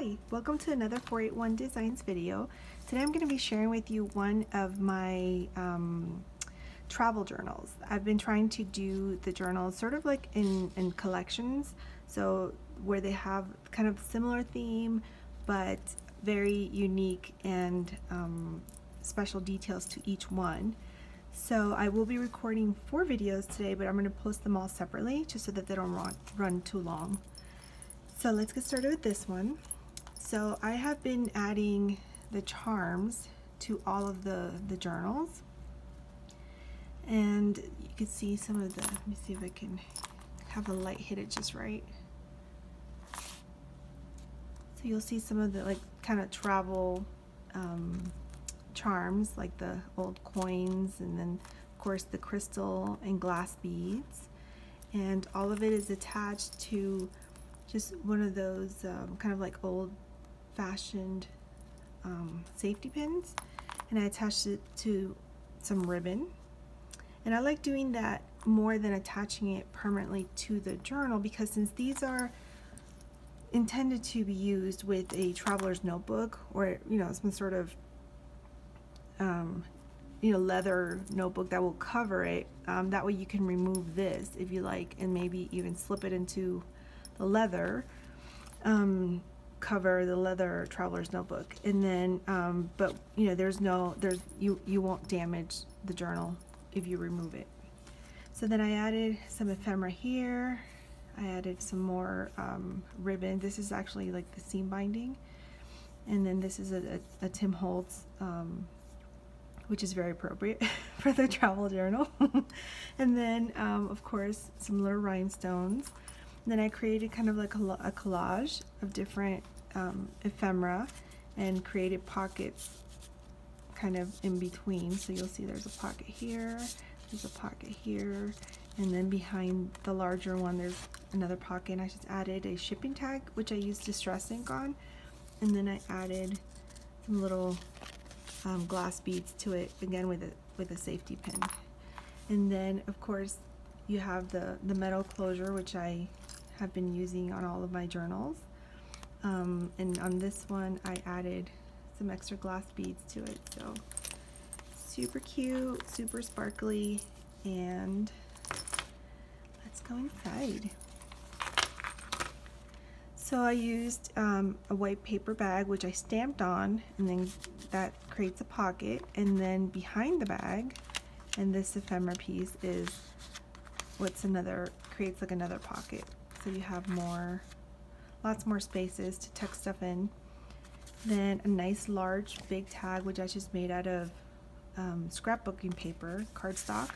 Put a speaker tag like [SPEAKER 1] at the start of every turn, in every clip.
[SPEAKER 1] Hi, welcome to another 481 Designs video. Today I'm going to be sharing with you one of my travel journals. I've been trying to do the journals sort of like in collections, so where they have kind of similar theme but very unique and special details to each one. So I will be recording 4 videos today, but I'm going to post them all separately just so that they don't run too long. So let's get started with this one. So I have been adding the charms to all of the journals, and you can see some of the, let me see if I can have the light hit it just right. So you'll see some of the like kind of travel charms, like the old coins, and then of course the crystal and glass beads, and all of it is attached to just one of those kind of like old-fashioned safety pins, and I attached it to some ribbon. And I like doing that more than attaching it permanently to the journal, because since these are intended to be used with a traveler's notebook, or some sort of leather notebook that will cover it, that way you can remove this if you like, and maybe even slip it into the leather cover, the leather traveler's notebook, and then but you won't damage the journal if you remove it. So then I added some ephemera here. I added some more ribbon. This is actually like the seam binding, and then this is a Tim Holtz, which is very appropriate for the travel journal. And then of course some little rhinestones. Then I created kind of like a collage of different ephemera and created pockets kind of in between. So you'll see there's a pocket here, there's a pocket here, and then behind the larger one there's another pocket. And I just added a shipping tag, which I used distress ink on, and then I added some little glass beads to it, again with a safety pin. And then of course you have the metal closure, which I have been using on all of my journals, and on this one I added some extra glass beads to it. So super cute, super sparkly, and let's go inside. So I used a white paper bag, which I stamped on, and then that creates a pocket, and then behind the bag, and this ephemera piece is creates like another pocket. So you have lots more spaces to tuck stuff in. Then a nice large big tag, which I just made out of scrapbooking paper, cardstock,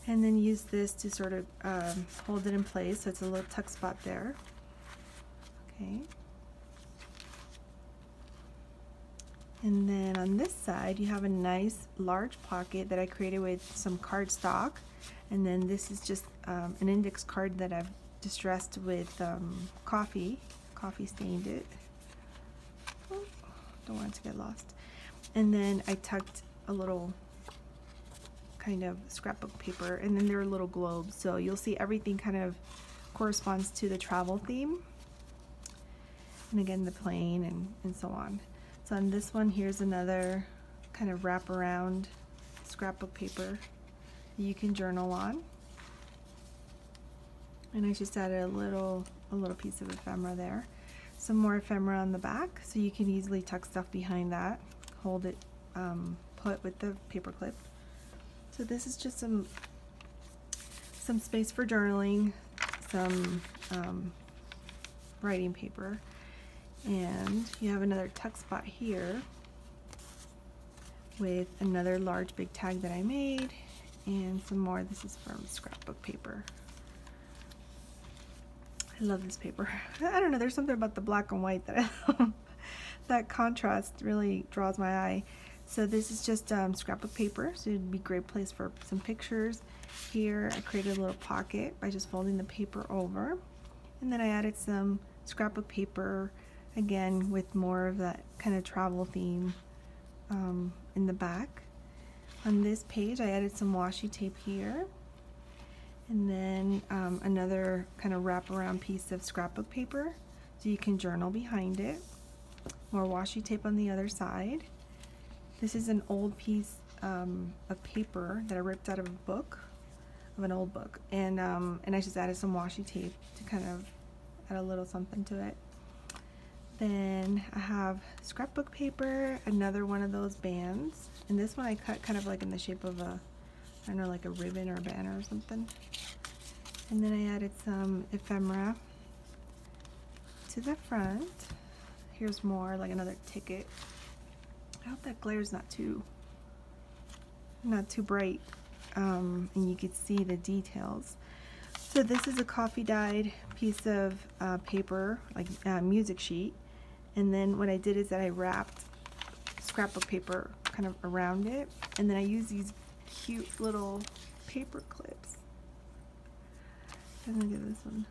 [SPEAKER 1] and then use this to sort of hold it in place, so it's a little tuck spot there. Okay. And then on this side you have a nice large pocket that I created with some cardstock, and then this is just an index card that I've distressed with coffee stained it. Oh, don't want it to get lost. And then I tucked a little kind of scrapbook paper, and then there are little globes, so you'll see everything kind of corresponds to the travel theme, and again the plane and so on. So on this one, here's another kind of wraparound scrapbook paper you can journal on. And I just added a little piece of ephemera there. Some more ephemera on the back, so you can easily tuck stuff behind that, hold it put with the paper clip. So this is just some space for journaling, some writing paper, and you have another tuck spot here with another large big tag that I made, and some more. This is from scrapbook paper. I love this paper. I don't know, there's something about the black and white that that contrast really draws my eye. So this is just scrapbook paper, so it'd be a great place for some pictures. Here I created a little pocket by just folding the paper over, and then I added some scrapbook paper, again with more of that kind of travel theme in the back. On this page I added some washi tape here, and then another kind of wraparound piece of scrapbook paper so you can journal behind it. More washi tape on the other side. This is an old piece of paper that I ripped out of a book, of an old book, and I just added some washi tape to kind of add a little something to it. Then I have scrapbook paper, another one of those bands, and this one I cut kind of like in the shape of a, I don't know, like a ribbon or a banner or something. And then I added some ephemera to the front. Here's more, like another ticket. I hope that glare's not too bright, and you can see the details. So this is a coffee dyed piece of paper, like music sheet, and then what I did is that I wrapped scrapbook paper kind of around it, and then I used these cute little paper clips. And look at this one.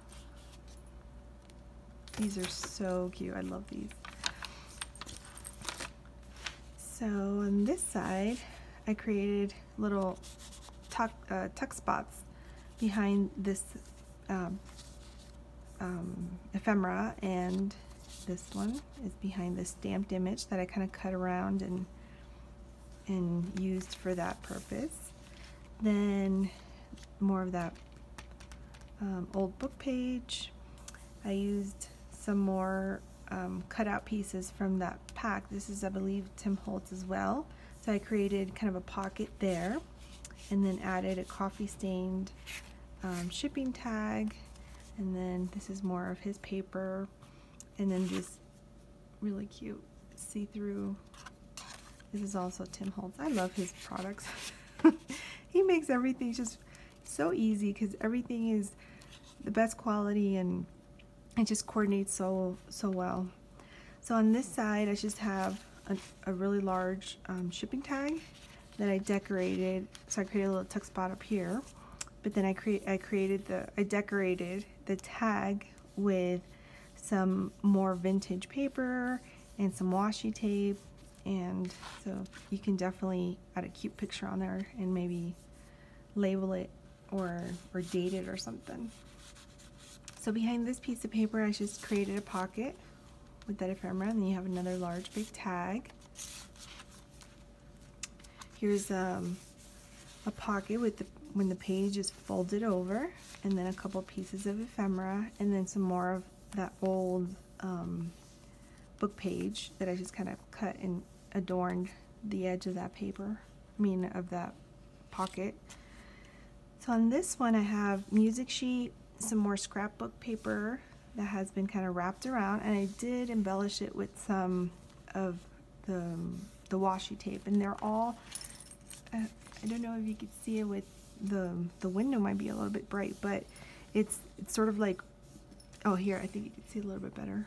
[SPEAKER 1] These are so cute. I love these. So on this side, I created little tuck spots behind this ephemera, and this one is behind the stamped image that I kind of cut around and used for that purpose. Then more of that old book page. I used some more cutout pieces from that pack. This is, I believe, Tim Holtz as well. So I created kind of a pocket there, and then added a coffee stained shipping tag, and then this is more of his paper, and then this really cute see-through. This is also Tim Holtz. I love his products. He makes everything just so easy because everything is the best quality, and it just coordinates so well. So on this side, I just have a really large shipping tag that I decorated. So I created a little tuck spot up here, but then I decorated the tag with some more vintage paper and some washi tape, and so you can definitely add a cute picture on there and maybe label it or date it or something. So behind this piece of paper, I just created a pocket with that ephemera, and then you have another large big tag. Here's a pocket with when the page is folded over, and then a couple pieces of ephemera, and then some more of that old book page that I just kind of cut and adorned the edge of that paper, of that pocket. So on this one, I have music sheet, some more scrapbook paper that has been kind of wrapped around, and I did embellish it with some of the washi tape, and they're all, I don't know if you could see it with the window, might be a little bit bright, but it's sort of like, oh, here, I think you can see a little bit better.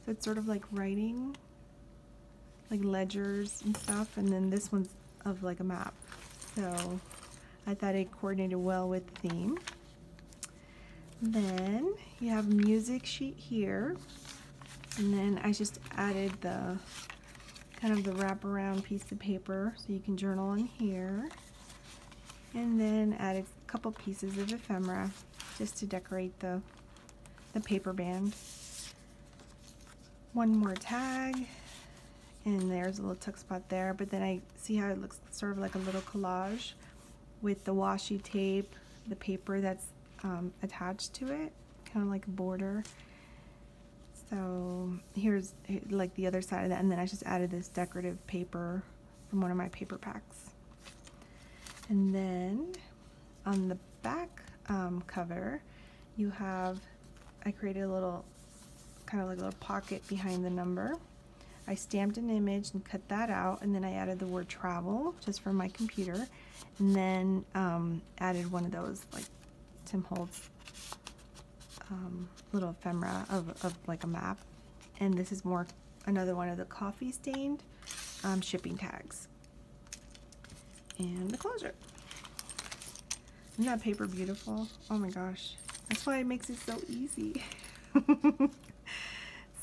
[SPEAKER 1] So it's sort of like writing, like ledgers and stuff, and then this one's of like a map. So I thought it coordinated well with the theme. Then you have a music sheet here, and then I just added the kind of the wraparound piece of paper so you can journal in here, and then added a couple pieces of ephemera just to decorate the paper band. One more tag, and there's a little tuck spot there, but then I see how it looks sort of like a little collage with the washi tape, the paper that's attached to it, kind of like a border. So here's like the other side of that, and then I just added this decorative paper from one of my paper packs. And then on the back cover, you have, I created a little, kind of like a little pocket behind the number. I stamped an image and cut that out, and then I added the word travel just for my computer, and then added one of those like Tim Holtz little ephemera of like a map, and this is more another one of the coffee stained shipping tags, and the closure. Isn't that paper beautiful? Oh my gosh, that's why it makes it so easy.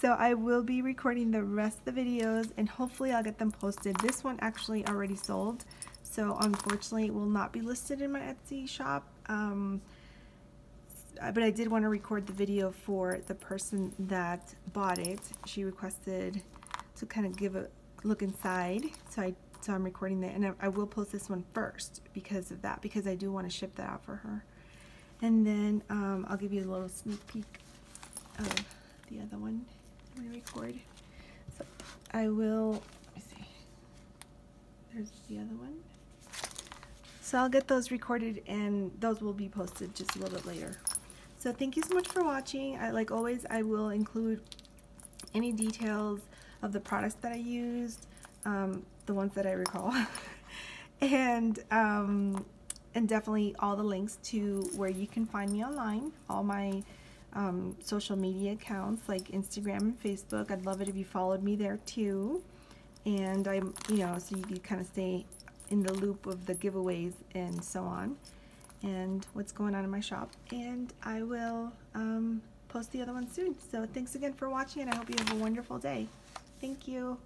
[SPEAKER 1] So I will be recording the rest of the videos, and hopefully I'll get them posted. This one actually already sold, so unfortunately it will not be listed in my Etsy shop. but I did want to record the video for the person that bought it. She requested to kind of give a look inside, so I'm recording that, and I will post this one first because of that, because I do want to ship that out for her. And then I'll give you a little sneak peek of the other one I'm going to record. So I will, let me see, there's the other one. So I'll get those recorded and those will be posted just a little bit later. So thank you so much for watching. Like always, I will include any details of the products that I used, the ones that I recall, and definitely all the links to where you can find me online, all my social media accounts like Instagram and Facebook. I'd love it if you followed me there too, and I'm, you know, so you can kind of stay in the loop of the giveaways and so on, and what's going on in my shop. And I will post the other one soon. So thanks again for watching, and I hope you have a wonderful day. Thank you.